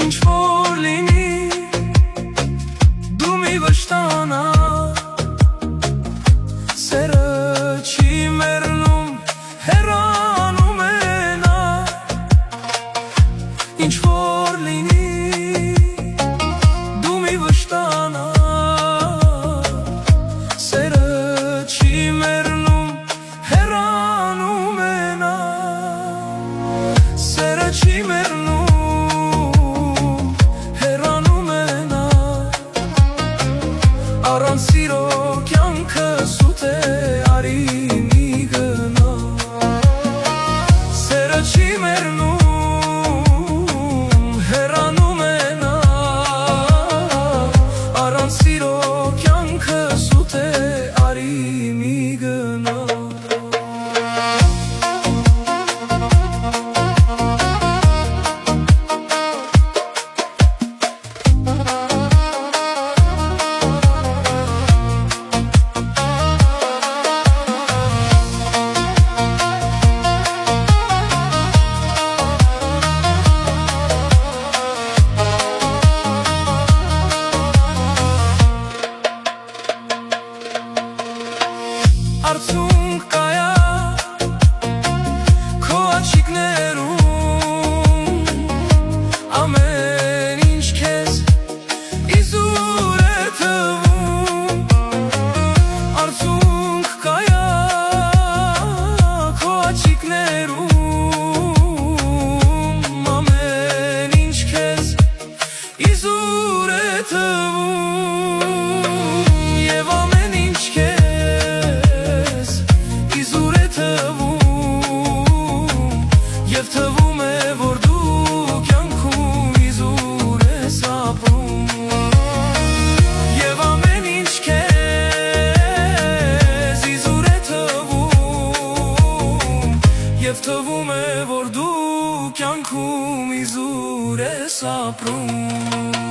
ինչ որ լինի դու մի վշտանա սերը չի մեռնում հեռանում է նա ինչ որ լինի դու մի վշտանա սերը չի մեռնում հեռանում է նա սերը չի մեռնում հեռանում է նա առանց սիրո կյանքը սուտ է արի մի գնա սերը չի մեռնում հեռանում է նա առանց սիրո կյանքը սուտ է արի մի գնա Արցունք կայա քո աչիկներում ամեն ինչ քեզ իզուր է թվում Արցունք կայա քո աչիկներում ամեն ինչ քեզ իզուր է թվում Եվ ամեն ինչ Եվ թվում է, որ դու կյանքում իզուր ես ապրում Եվ ամեն ինչ քեզ իզուր է թվում Եվ թվում է, որ դու կյանքում իզուր ես ապրում